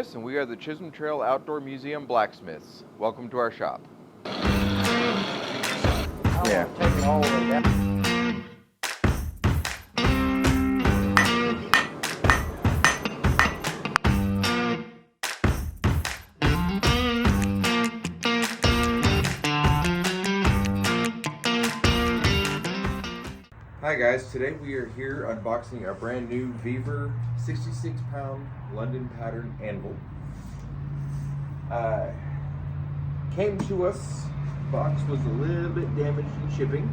And we are the Chisholm Trail Outdoor Museum blacksmiths. Welcome to our shop. Yeah. Take it all the way down. Hi guys, today we are here unboxing our brand new Vevor 66-pound London pattern anvil. Came to us, box was a little bit damaged in shipping,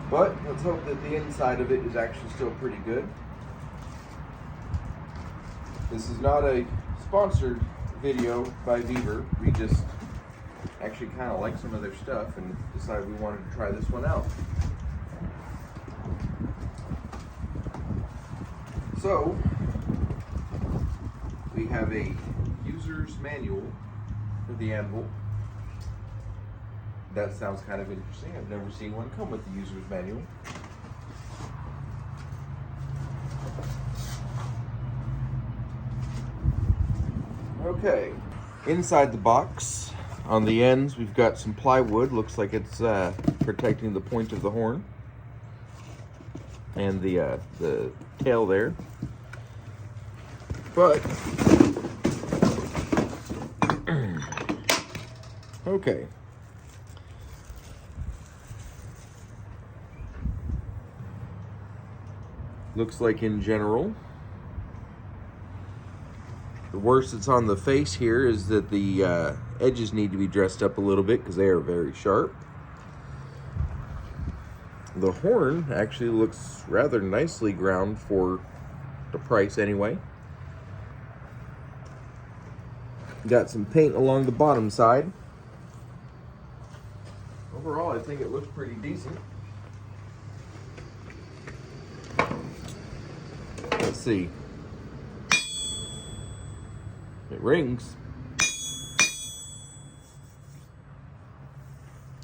but let's hope that the inside of it is actually still pretty good. This is not a sponsored video by Vevor. We just actually kind of like some of their stuff and decided we wanted to try this one out. So, we have a user's manual for the anvil. That sounds kind of interesting. I've never seen one come with the user's manual. Okay, inside the box, on the ends, we've got some plywood. Looks like it's protecting the point of the horn and the tail there. But okay. Looks like in general, the worst that's on the face here is that the edges need to be dressed up a little bit because they are very sharp. The horn actually looks rather nicely ground for the price anyway. Got some paint along the bottom side. Overall, I think it looks pretty decent. Let's see. It rings.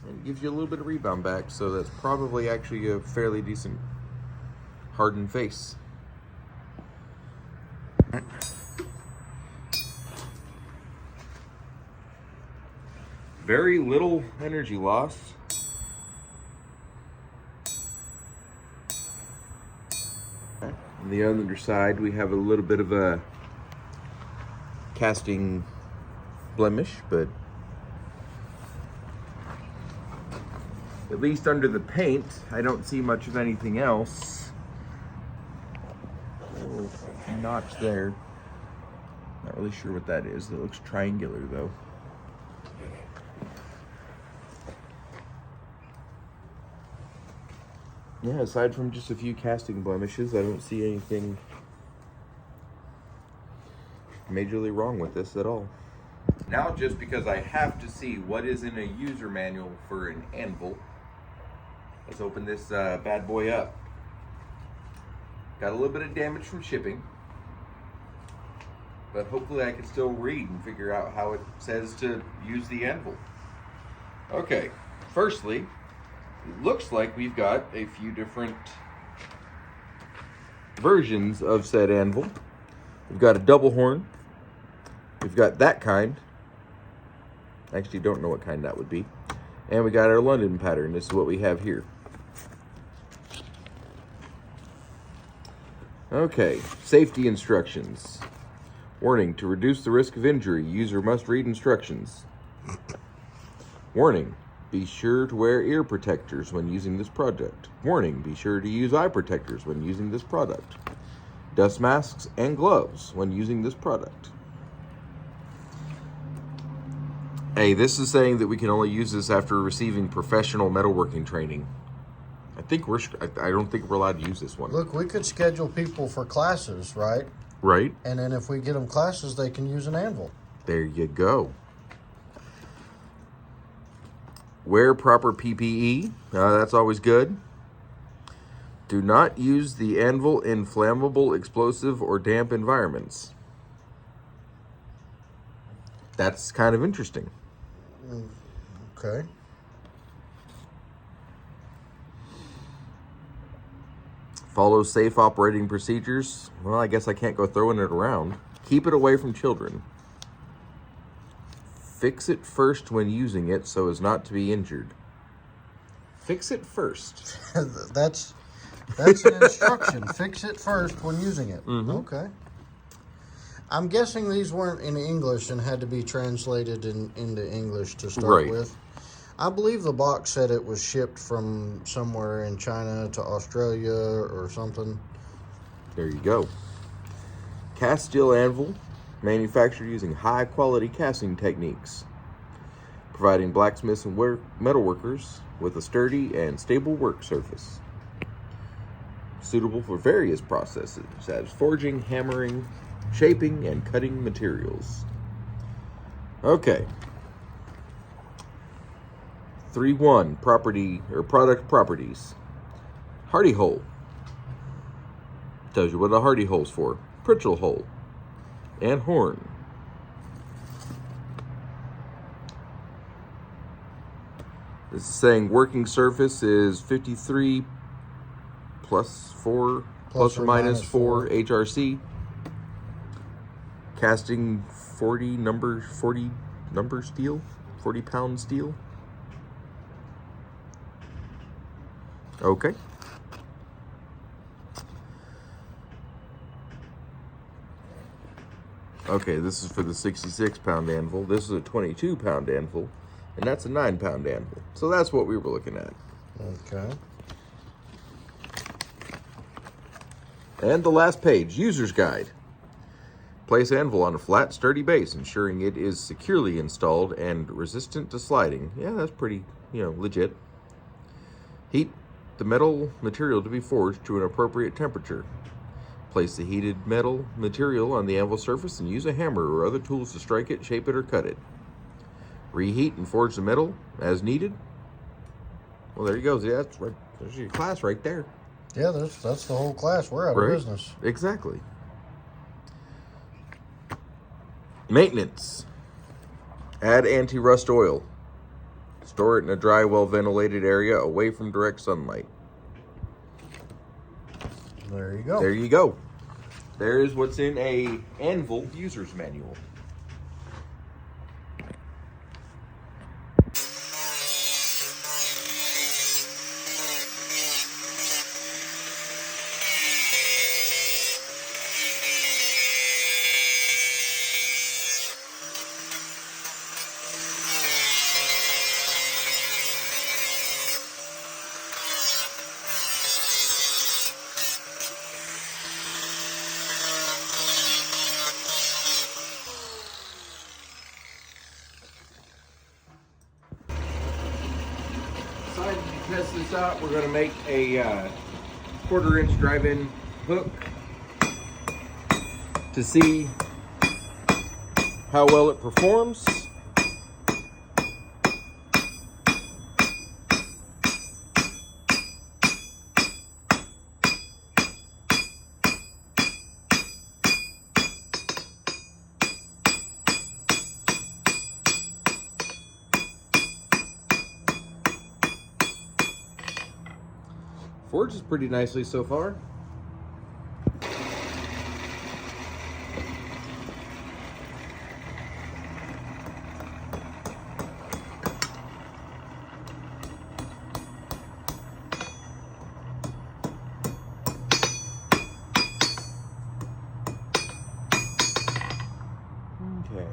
And it gives you a little bit of rebound back, so that's probably actually a fairly decent hardened face. Very little energy loss. On the other side, we have a little bit of a casting blemish, but at least under the paint, I don't see much of anything else. A little notch there. Not really sure what that is. It looks triangular though. Yeah, aside from just a few casting blemishes, I don't see anything majorly wrong with this at all. Now, just because I have to see what is in a user manual for an anvil, let's open this bad boy up. Got a little bit of damage from shipping, but hopefully I can still read and figure out how it says to use the anvil. Okay, firstly, it looks like we've got a few different versions of said anvil. We've got a double horn. We've got that kind. I actually don't know what kind that would be. And we got our London pattern. This is what we have here. Okay, safety instructions. Warning, to reduce the risk of injury, user must read instructions. Warning, be sure to wear ear protectors when using this product. Warning, be sure to use eye protectors when using this product. Dust masks and gloves when using this product. Hey, this is saying that we can only use this after receiving professional metalworking training. I don't think we're allowed to use this one. Look, we could schedule people for classes, right? Right. And then if we get them classes, they can use an anvil. There you go. Wear proper PPE. That's always good. Do not use the anvil in flammable, explosive, or damp environments. That's kind of interesting. Okay. Follow safe operating procedures. Well, I guess I can't go throwing it around. Keep it away from children. Fix it first when using it so as not to be injured. Fix it first. That's an instruction. Fix it first when using it. Mm-hmm. Okay. I'm guessing these weren't in English and had to be translated into English to start with. I believe the box said it was shipped from somewhere in China to Australia or something. There you go. Cast steel anvil, manufactured using high-quality casting techniques, providing blacksmiths and metalworkers with a sturdy and stable work surface. Suitable for various processes, such as forging, hammering, shaping, and cutting materials. Okay. 3.1 product properties. Hardy hole. Tells you what a hardy hole's for. Pritchel hole. And horn. This is saying working surface is 53 plus or minus 4 HRC. Casting 40 number steel, 40 pound steel. Okay. Okay, this is for the 66 pound anvil. This is a 22 pound anvil, and that's a 9 pound anvil. So that's what we were looking at. Okay. And the last page, user's guide. Place anvil on a flat, sturdy base, ensuring it is securely installed and resistant to sliding. Yeah, that's pretty, legit. Heat the metal material to be forged to an appropriate temperature. Place the heated metal material on the anvil surface and use a hammer or other tools to strike it, shape it, or cut it. Reheat and forge the metal as needed. Well, there you go. Yeah, that's right. There's your class right there. Yeah, that's the whole class. We're out of business. Exactly. Maintenance. Add anti-rust oil. Store it in a dry, well-ventilated area away from direct sunlight. There you go. There you go. There is what's in a anvil user's manual. Decided to test this out. We're going to make a 1/4 inch drive-in hook to see how well it performs. Forges pretty nicely so far. Okay.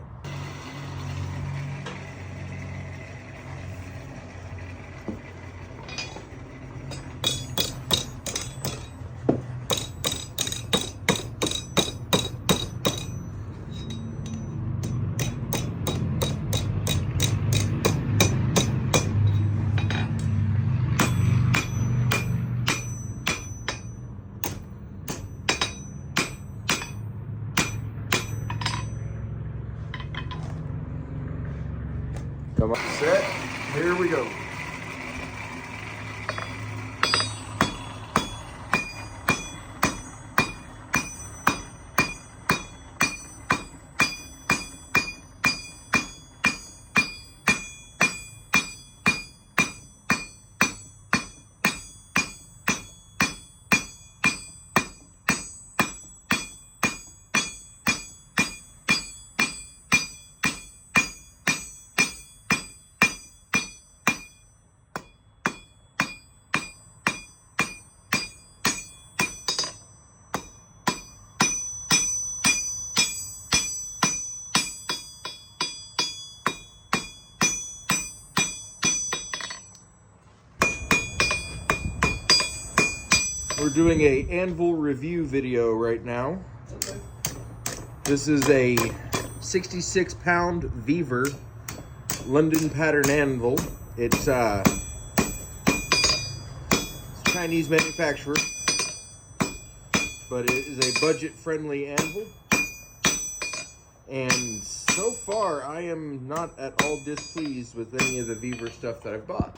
Come on, set. Here we go. We're doing a anvil review video right now. This is a 66-pound Vevor London pattern anvil. It's Chinese manufacturer, but it is a budget-friendly anvil. And so far, I am not at all displeased with any of the Vevor stuff that I've bought.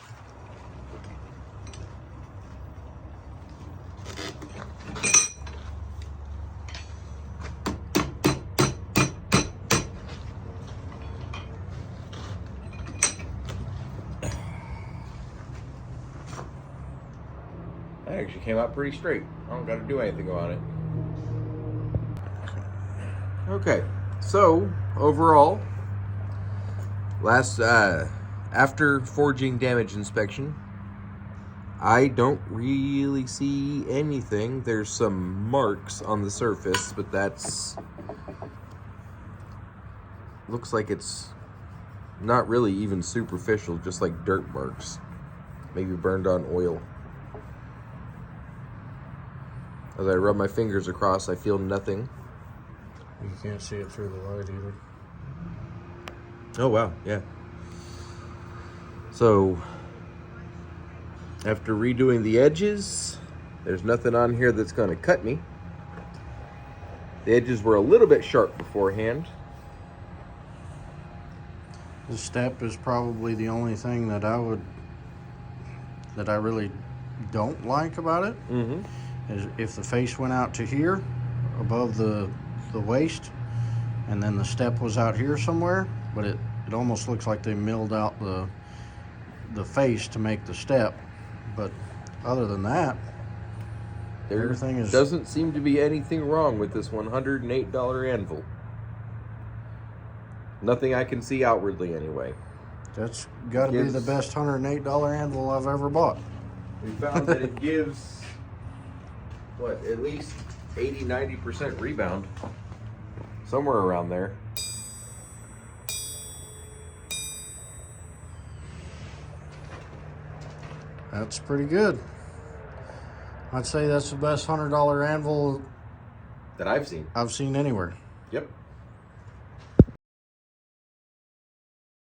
That actually came out pretty straight. I don't got to do anything on it. Okay, so overall, after forging damage inspection, I don't really see anything. There's some marks on the surface, but looks like it's not really even superficial, just like dirt marks, maybe burned on oil. As I rub my fingers across, I feel nothing. You can't see it through the light either. Oh, wow, yeah. So, after redoing the edges, there's nothing on here that's going to cut me. The edges were a little bit sharp beforehand. The step is probably the only thing that I really don't like about it. Mm-hmm. Is if the face went out to here, above the waist, and then the step was out here somewhere, but it almost looks like they milled out the face to make the step. But other than that, everything is... Doesn't seem to be anything wrong with this $108 anvil. Nothing I can see outwardly anyway. That's got to be the best $108 anvil I've ever bought. We found that it gives, at least 80-90% rebound. Somewhere around there. That's pretty good. I'd say that's the best $100 anvil that I've seen anywhere. Yep.